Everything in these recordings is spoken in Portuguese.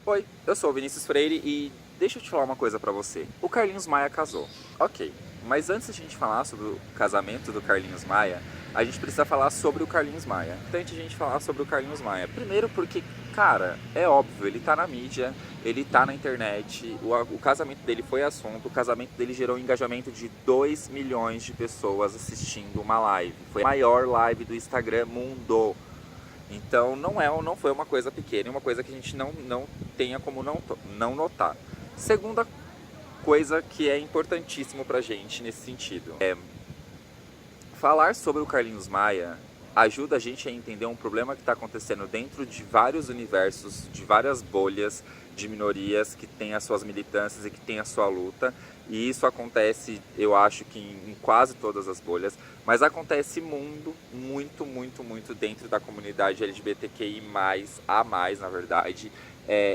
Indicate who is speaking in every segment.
Speaker 1: Oi, eu sou o Vinícius Freire e deixa eu te falar uma coisa pra você. O Carlinhos Maia casou. Ok, mas antes de a gente falar sobre o casamento do Carlinhos Maia, a gente precisa falar sobre o Carlinhos Maia. Antes de a gente falar sobre o Carlinhos Maia. Primeiro porque, cara, é óbvio, ele tá na mídia, ele tá na internet, o casamento dele foi assunto, o casamento dele gerou um engajamento de 2 milhões de pessoas assistindo uma live. Foi a maior live do Instagram mundo. Então não foi uma coisa pequena, é uma coisa que a gente não tenha como não notar. Segunda coisa que é importantíssimo pra gente nesse sentido é falar sobre o Carlinhos Maia ajuda a gente a entender um problema que está acontecendo dentro de vários universos, de várias bolhas de minorias que têm as suas militâncias e que têm a sua luta. E isso acontece, eu acho que em quase todas as bolhas, mas acontece muito dentro da comunidade LGBTQI+, a mais, na verdade.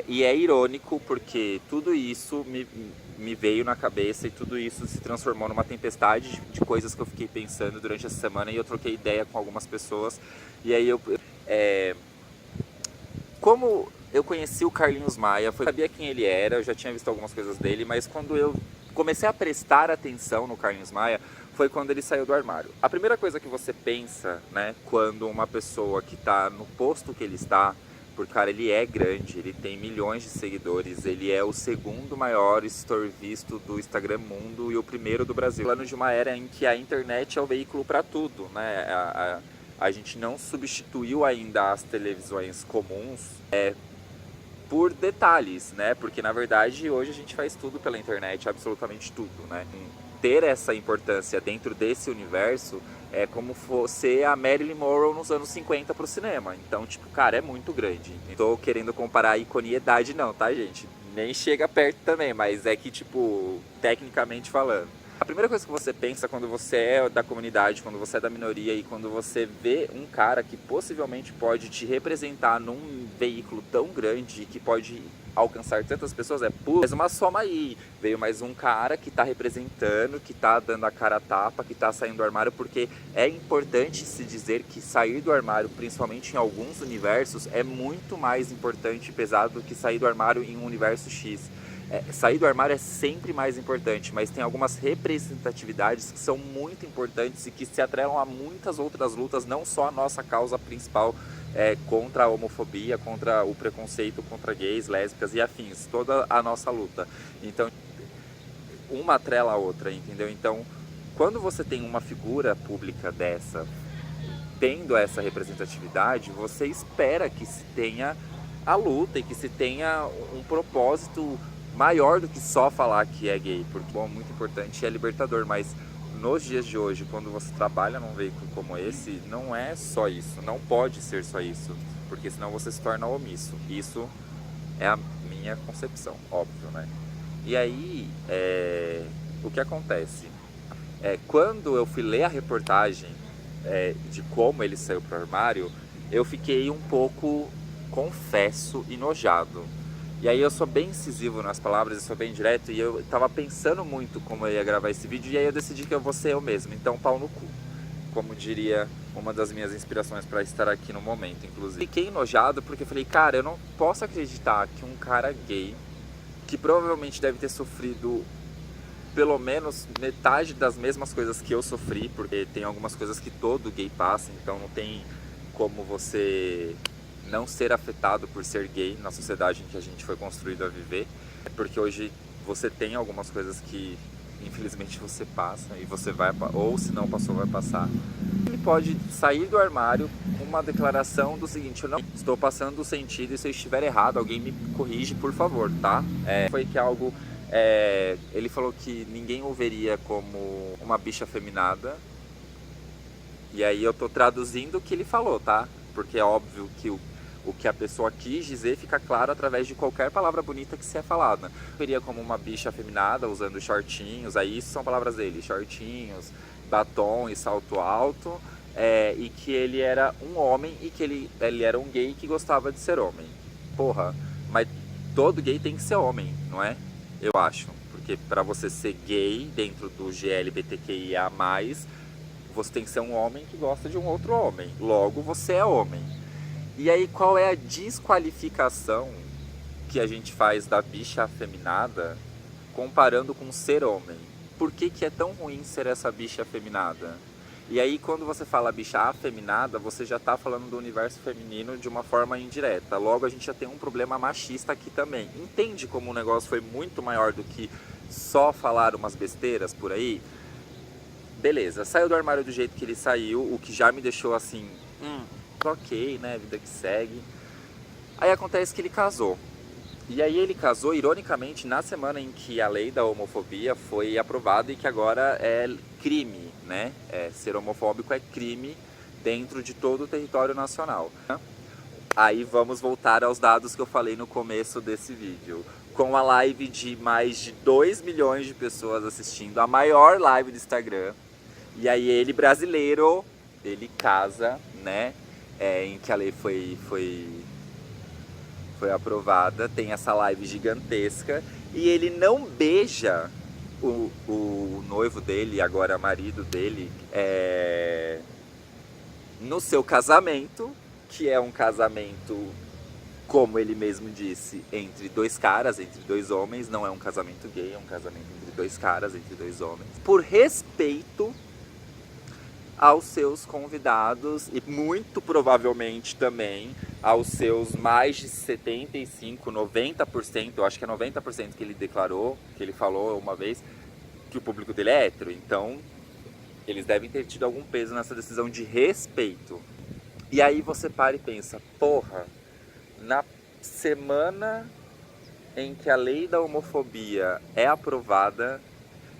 Speaker 1: E é irônico porque tudo isso me veio na cabeça e tudo isso se transformou numa tempestade de coisas que eu fiquei pensando durante essa semana e eu troquei ideia com algumas pessoas. E aí como eu conheci o Carlinhos Maia, eu sabia quem ele era, eu já tinha visto algumas coisas dele, mas quando eu comecei a prestar atenção no Carlinhos Maia foi quando ele saiu do armário. A primeira coisa que você pensa, né, quando uma pessoa que está no posto que ele está, porque, cara, ele é grande, ele tem milhões de seguidores, ele é o segundo maior store visto do Instagram mundo e o primeiro do Brasil. Falando de uma era em que a internet é o veículo para tudo, né? A gente não substituiu ainda as televisões comuns por detalhes, né? Porque, na verdade, hoje a gente faz tudo pela internet, absolutamente tudo, né? Ter essa importância dentro desse universo é como fosse a Marilyn Monroe nos anos 50 pro cinema. Então, tipo, cara, é muito grande. Não tô querendo comparar a iconiedade não, tá, gente? Nem chega perto também, mas é que, tipo, tecnicamente falando. A primeira coisa que você pensa quando você é da comunidade, quando você é da minoria e quando você vê um cara que possivelmente pode te representar num veículo tão grande que pode alcançar tantas pessoas mais uma soma aí, veio mais um cara que tá representando, que tá dando a cara a tapa, que tá saindo do armário, porque é importante se dizer que sair do armário, principalmente em alguns universos, é muito mais importante e pesado do que sair do armário em um universo X. Sair do armário é sempre mais importante, mas tem algumas representatividades que são muito importantes e que se atrelam a muitas outras lutas, não só a nossa causa principal contra a homofobia, contra o preconceito contra gays, lésbicas e afins, toda a nossa luta. Então, uma atrela a outra, entendeu? Então, quando você tem uma figura pública dessa, tendo essa representatividade, você espera que se tenha a luta e que se tenha um propósito maior do que só falar que é gay, porque bom, muito importante é libertador, mas nos dias de hoje, quando você trabalha num veículo como esse, não é só isso, não pode ser só isso, porque senão você se torna omisso. Isso é a minha concepção, óbvio, né? E aí, o que acontece? Quando eu fui ler a reportagem de como ele saiu pro armário, eu fiquei um pouco, confesso, enojado. E aí eu sou bem incisivo nas palavras, eu sou bem direto, e eu tava pensando muito como eu ia gravar esse vídeo, e aí eu decidi que eu vou ser eu mesmo, então pau no cu. Como diria uma das minhas inspirações para estar aqui no momento, inclusive. Fiquei enojado porque eu falei, cara, eu não posso acreditar que um cara gay, que provavelmente deve ter sofrido pelo menos metade das mesmas coisas que eu sofri, porque tem algumas coisas que todo gay passa, então não tem como você não ser afetado por ser gay na sociedade em que a gente foi construído a viver, porque hoje você tem algumas coisas que infelizmente você passa e você vai, ou se não passou, vai passar. Ele pode sair do armário com uma declaração do seguinte: eu não estou passando o sentido e se eu estiver errado, alguém me corrige, por favor, tá? Foi que algo, ele falou que ninguém o veria como uma bicha afeminada, e aí eu tô traduzindo o que ele falou, tá? Porque é óbvio que o que a pessoa quis dizer fica claro através de qualquer palavra bonita que se é falada. Eu veria como uma bicha afeminada, usando shortinhos, aí isso são palavras dele, shortinhos, batom e salto alto, e que ele era um homem e que ele era um gay que gostava de ser homem. Porra, mas todo gay tem que ser homem, não é? Eu acho, porque pra você ser gay dentro do GLBTQIA+, você tem que ser um homem que gosta de um outro homem, logo você é homem. E aí qual é a desqualificação que a gente faz da bicha afeminada comparando com ser homem. Por que que é tão ruim ser essa bicha afeminada? E aí quando você fala bicha afeminada, você já está falando do universo feminino de uma forma indireta. Logo a gente já tem um problema machista aqui também. Entende como o negócio foi muito maior do que só falar umas besteiras por aí? Beleza, saiu do armário do jeito que ele saiu, o que já me deixou assim, ok, né, vida que segue. Aí acontece que ele casou. E aí ele casou, ironicamente, na semana em que a lei da homofobia foi aprovada e que agora é crime, né? Ser homofóbico é crime dentro de todo o território nacional. Aí vamos voltar aos dados que eu falei no começo desse vídeo. Com a live de mais de 2 milhões de pessoas assistindo, a maior live do Instagram. E aí ele, brasileiro, ele casa, né? Em que a lei foi aprovada, tem essa live gigantesca e ele não beija o noivo dele, agora marido dele, no seu casamento, que é um casamento, como ele mesmo disse, entre dois caras, entre dois homens, não é um casamento gay, é um casamento entre dois caras, entre dois homens, por respeito aos seus convidados e muito provavelmente também aos seus mais de 75, 90%, eu acho que é 90% que ele declarou, que ele falou uma vez, que o público dele é hétero. Então, eles devem ter tido algum peso nessa decisão de respeito. E aí você para e pensa, porra, na semana em que a lei da homofobia é aprovada,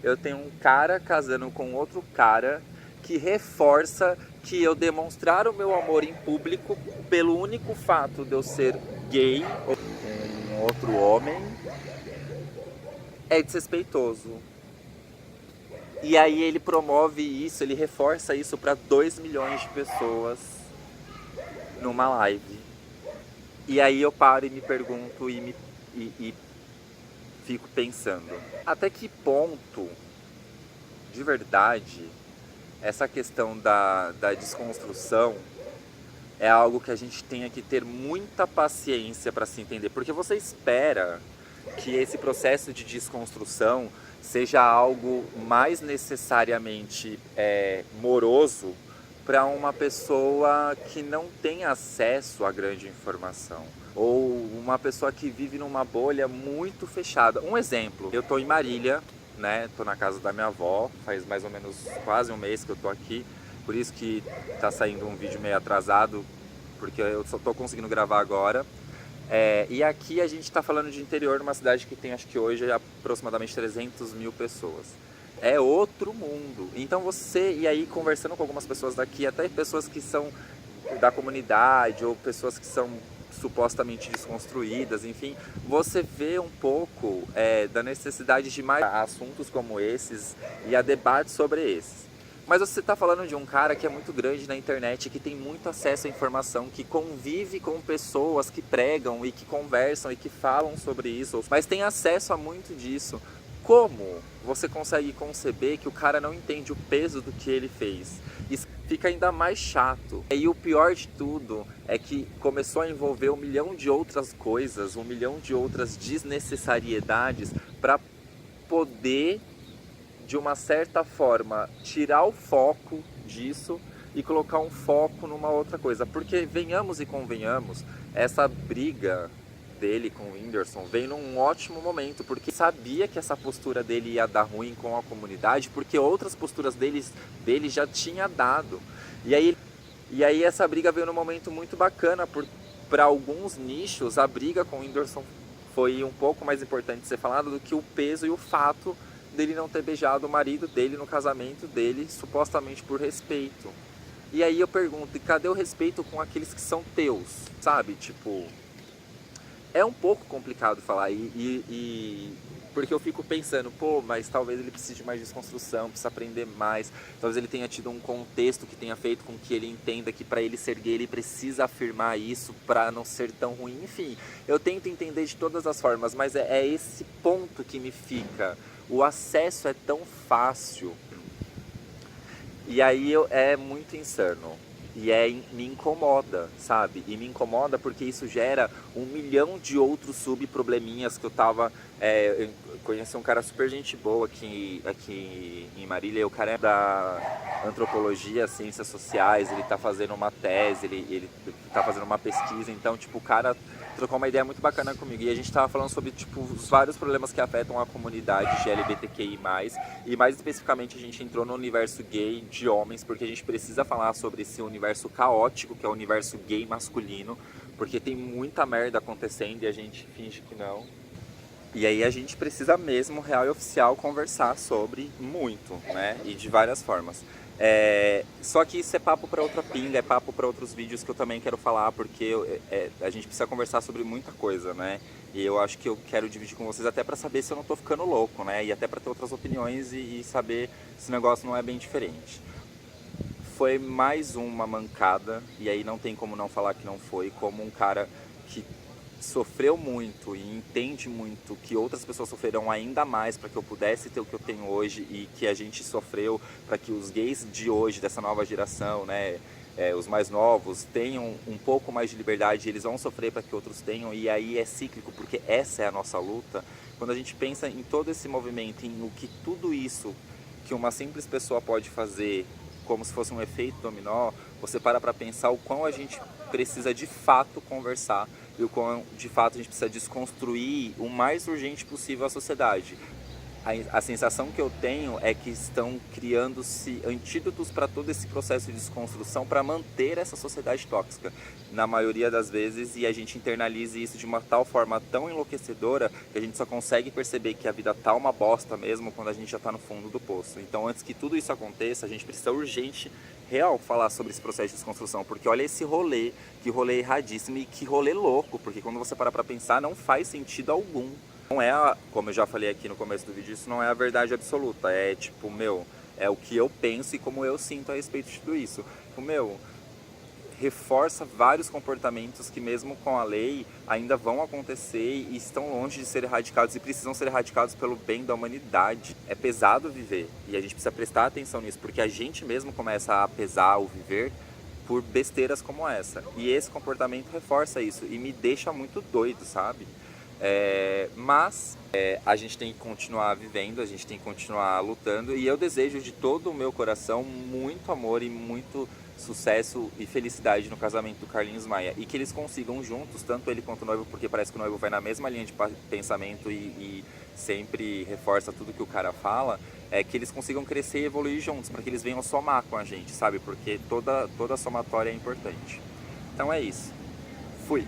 Speaker 1: eu tenho um cara casando com outro cara que reforça que eu demonstrar o meu amor em público pelo único fato de eu ser gay ou com outro homem é desrespeitoso. E aí ele promove isso, ele reforça isso para 2 milhões de pessoas numa live. E aí eu paro e me pergunto e fico pensando, até que ponto, de verdade, essa questão da desconstrução é algo que a gente tenha que ter muita paciência para se entender. Porque você espera que esse processo de desconstrução seja algo mais necessariamente moroso para uma pessoa que não tem acesso à grande informação. Ou uma pessoa que vive numa bolha muito fechada. Um exemplo, eu estou em Marília, né? Tô na casa da minha avó, faz mais ou menos quase um mês que eu tô aqui, por isso que tá saindo um vídeo meio atrasado, porque eu só tô conseguindo gravar agora. E aqui a gente tá falando de interior, numa cidade que tem, acho que hoje, aproximadamente 300 mil pessoas. É outro mundo. Então e aí conversando com algumas pessoas daqui, até pessoas que são da comunidade, ou pessoas que são supostamente desconstruídas, enfim, você vê um pouco da necessidade de mais assuntos como esses e a debate sobre esses. Mas você está falando de um cara que é muito grande na internet, que tem muito acesso à informação, que convive com pessoas que pregam e que conversam e que falam sobre isso, mas tem acesso a muito disso. Como você consegue conceber que o cara não entende o peso do que ele fez? Isso fica ainda mais chato. E o pior de tudo é que começou a envolver 1 milhão de outras coisas, 1 milhão de outras desnecessariedades para poder, de uma certa forma, tirar o foco disso e colocar um foco numa outra coisa. Porque, venhamos e convenhamos, essa briga dele com o Whindersson veio num ótimo momento, porque sabia que essa postura dele ia dar ruim com a comunidade, porque outras posturas dele já tinha dado. E aí essa briga veio num momento muito bacana, para alguns nichos a briga com o Whindersson foi um pouco mais importante de ser falado do que o peso e o fato dele não ter beijado o marido dele no casamento dele, supostamente por respeito. E aí eu pergunto, e cadê o respeito com aqueles que são teus, sabe? Tipo, é um pouco complicado falar, porque eu fico pensando, pô, mas talvez ele precise de mais desconstrução, precisa aprender mais, talvez ele tenha tido um contexto que tenha feito com que ele entenda que para ele ser gay ele precisa afirmar isso para não ser tão ruim. Enfim, eu tento entender de todas as formas, mas é esse ponto que me fica. O acesso é tão fácil e aí é muito insano. E me incomoda, sabe? E me incomoda porque isso gera 1 milhão de outros subprobleminhas que eu tava... eu conheci um cara super gente boa aqui em Marília. O cara é da antropologia, ciências sociais, ele tá fazendo uma tese, ele tá fazendo uma pesquisa. Então, tipo, o cara trocou uma ideia muito bacana comigo. E a gente tava falando sobre, tipo, os vários problemas que afetam a comunidade LGBTQI+. E mais especificamente a gente entrou no universo gay de homens, porque a gente precisa falar sobre esse universo caótico, que é o universo gay masculino, porque tem muita merda acontecendo e a gente finge que não. E aí a gente precisa mesmo, real e oficial, conversar sobre muito, né? E de várias formas. Só que isso é papo para outra pinga, é papo para outros vídeos que eu também quero falar, porque a gente precisa conversar sobre muita coisa, né? E eu acho que eu quero dividir com vocês até para saber se eu não tô ficando louco, né? E até para ter outras opiniões e saber se o negócio não é bem diferente. Foi mais uma mancada, e aí não tem como não falar que não foi, como um cara que sofreu muito e entende muito que outras pessoas sofreram ainda mais para que eu pudesse ter o que eu tenho hoje, e que a gente sofreu para que os gays de hoje, dessa nova geração, né, os mais novos, tenham um pouco mais de liberdade. Eles vão sofrer para que outros tenham, e aí é cíclico, porque essa é a nossa luta. Quando a gente pensa em todo esse movimento, em o que tudo isso que uma simples pessoa pode fazer, como se fosse um efeito dominó, você para pensar o quão a gente precisa de fato conversar e o quão de fato a gente precisa desconstruir o mais urgente possível a sociedade. A sensação que eu tenho é que estão criando-se antídotos para todo esse processo de desconstrução para manter essa sociedade tóxica, na maioria das vezes, e a gente internalize isso de uma tal forma tão enlouquecedora que a gente só consegue perceber que a vida tá uma bosta mesmo quando a gente já está no fundo do poço. Então, antes que tudo isso aconteça, a gente precisa urgente, real, falar sobre esse processo de desconstrução, porque olha esse rolê, que rolê erradíssimo e que rolê louco, porque quando você para pensar, não faz sentido algum. Não é, como eu já falei aqui no começo do vídeo, isso não é a verdade absoluta. É tipo, é o que eu penso e como eu sinto a respeito de tudo isso. Tipo, reforça vários comportamentos que mesmo com a lei ainda vão acontecer e estão longe de ser erradicados e precisam ser erradicados pelo bem da humanidade. É pesado viver e a gente precisa prestar atenção nisso, porque a gente mesmo começa a pesar o viver por besteiras como essa. E esse comportamento reforça isso e me deixa muito doido, sabe? Mas a gente tem que continuar vivendo, a gente tem que continuar lutando, e eu desejo de todo o meu coração muito amor e muito sucesso e felicidade no casamento do Carlinhos Maia, e que eles consigam juntos, tanto ele quanto o noivo, porque parece que o noivo vai na mesma linha de pensamento e sempre reforça tudo que o cara fala, que eles consigam crescer e evoluir juntos, para que eles venham somar com a gente, sabe? Porque toda somatória é importante. Então é isso. Fui!